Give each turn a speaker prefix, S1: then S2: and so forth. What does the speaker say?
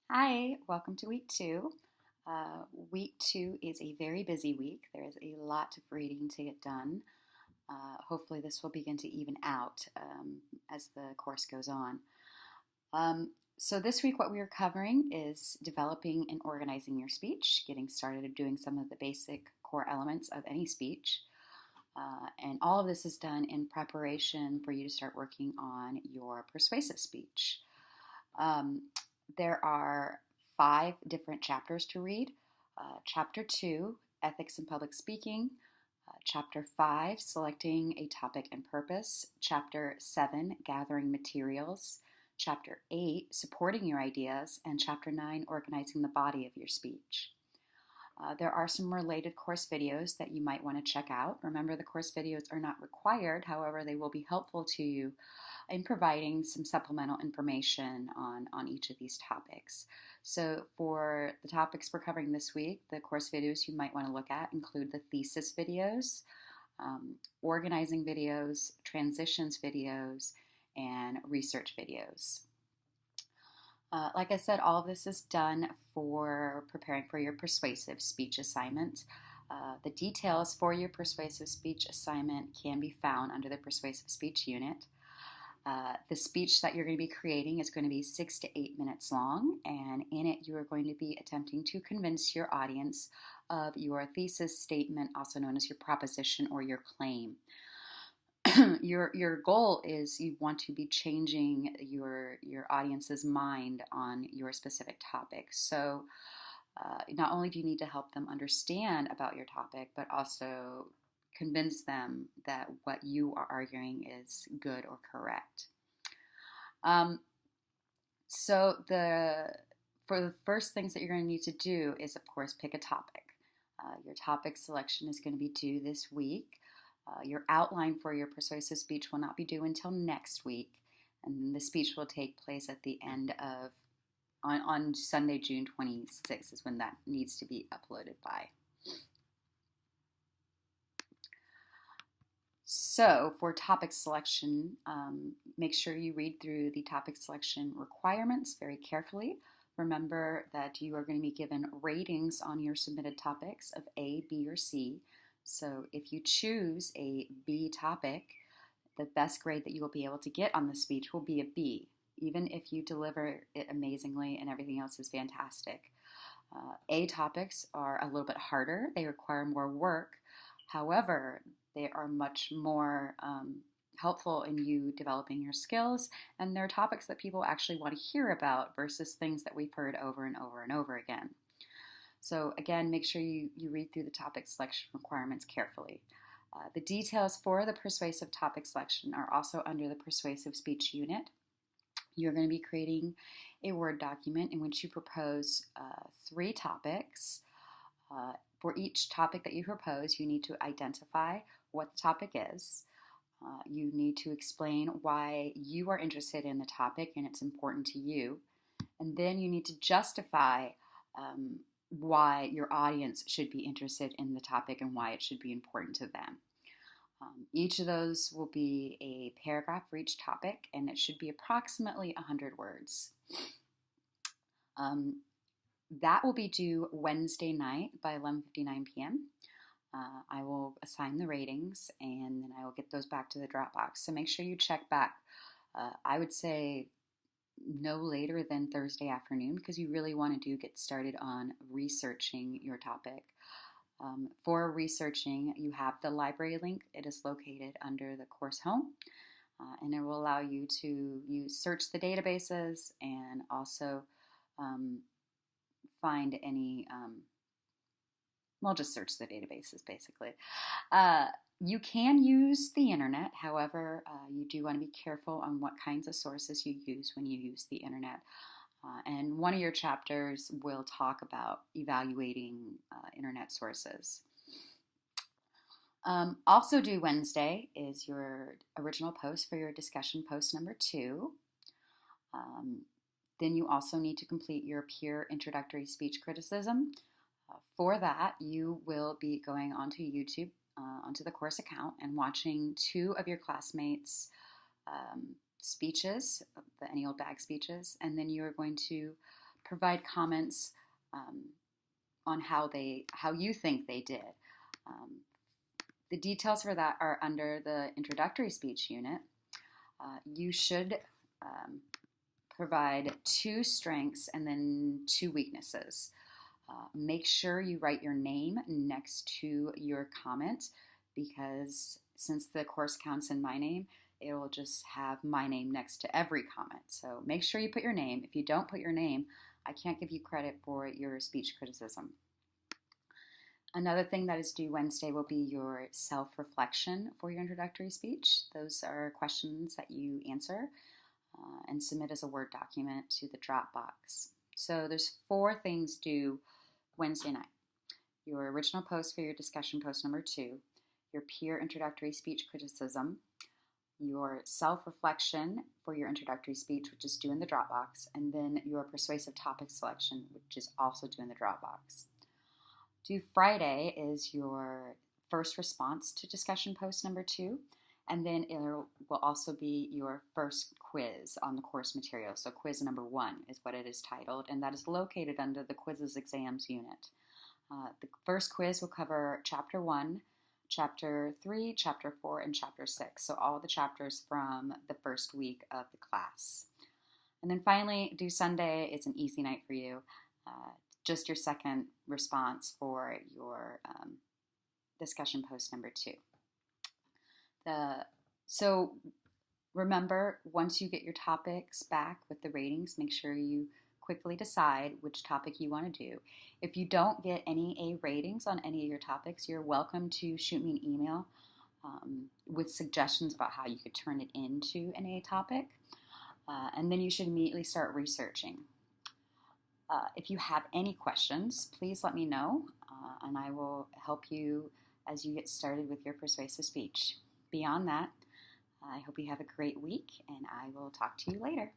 S1: Hi, welcome to week two. Week two is a very busy week. There is a lot of reading to get done. Hopefully, this will begin to even out as the course goes on. So, this week, what we are covering is developing and organizing your speech, getting started doing some of the basic core elements of any speech. And all of this is done in preparation for you to start working on your persuasive speech. Um, there are 5 different chapters to read. Chapter 2, Ethics in Public Speaking. Chapter 5, Selecting a Topic and Purpose. Chapter 7, Gathering Materials. Chapter 8, Supporting Your Ideas. And Chapter 9, Organizing the Body of Your Speech. There are some related course videos that you might want to check out. Remember, the course videos are not required, however, they will be helpful to you in providing some supplemental information on each of these topics. So for the topics we're covering this week, the course videos you might want to look at include the thesis videos, organizing videos, transitions videos, and research videos. Like I said, all of this is done for preparing for your persuasive speech assignment. The details for your persuasive speech assignment can be found under the persuasive speech unit. The speech that you're going to be creating is going to be 6 to 8 minutes long, and in it you are going to be attempting to convince your audience of your thesis statement, also known as your proposition or your claim. Your goal is you want to be changing your audience's mind on your specific topic. So not only do you need to help them understand about your topic, but also convince them that what you are arguing is good or correct. So for the first things that you're going to need to do is, of course, pick a topic. Your topic selection is going to be due this week. Your outline for your persuasive speech will not be due until next week, and the speech will take place at the end of on Sunday, June 26th is when that needs to be uploaded by. So for topic selection, make sure you read through the topic selection requirements very carefully. Remember that you are going to be given ratings on your submitted topics of A, B, or C. So if you choose a B topic, the best grade that you will be able to get on the speech will be a B, even if you deliver it amazingly and everything else is fantastic. A topics are a little bit harder. They require more work. However, they are much more helpful in you developing your skills, and they're topics that people actually want to hear about versus things that we've heard over and over and over again. So again, make sure you read through the topic selection requirements carefully. The details for the persuasive topic selection are also under the persuasive speech unit. You're going to be creating a Word document in which you propose 3 topics. For each topic that you propose, you need to identify what the topic is. You need to explain why you are interested in the topic and it's important to you. And then you need to justify why your audience should be interested in the topic and why it should be important to them. Each of those will be a paragraph for each topic, and it should be approximately 100 words. That will be due Wednesday night by 11:59 p.m. I will assign the ratings, and then I will get those back to the Dropbox. So make sure you check back. I would say no later than Thursday afternoon, because you really want to get started on researching your topic. For researching, you have the library link. It is located under the course home, and it will allow you to search the databases and also find any, just search the databases basically. You can use the internet, however, you do want to be careful on what kinds of sources you use when you use the internet. And one of your chapters will talk about evaluating internet sources. Also due Wednesday is your original post for your discussion post number 2. Then you also need to complete your peer introductory speech criticism. For that, you will be going onto YouTube, onto the course account, and watching 2 of your classmates' speeches, the Any Old Bag speeches, and then you are going to provide comments on how you think they did. The details for that are under the introductory speech unit. You should provide 2 strengths and then 2 weaknesses. Make sure you write your name next to your comment, because since the course counts in my name, it will just have my name next to every comment. So make sure you put your name. If you don't put your name, I can't give you credit for your speech criticism. Another thing that is due Wednesday will be your self-reflection for your introductory speech. Those are questions that you answer and submit as a Word document to the Dropbox. So there's 4 things due Wednesday night. Your original post for your discussion post number 2, your peer introductory speech criticism, your self-reflection for your introductory speech, which is due in the Dropbox, and then your persuasive topic selection, which is also due in the Dropbox. Due Friday is your first response to discussion post number 2, and then it will also be your first quiz on the course material. So quiz number 1 is what it is titled, and that is located under the quizzes exams unit. The first quiz will cover Chapter 1, Chapter 3, Chapter 4, and Chapter 6. So all the chapters from the first week of the class. And then finally, due Sunday is an easy night for you. Just your second response for your discussion post number 2. So remember, once you get your topics back with the ratings, make sure you quickly decide which topic you want to do. If you don't get any A ratings on any of your topics, you're welcome to shoot me an email with suggestions about how you could turn it into an A topic. And then you should immediately start researching. If you have any questions, please let me know, and I will help you as you get started with your persuasive speech. Beyond that, I hope you have a great week, and I will talk to you later.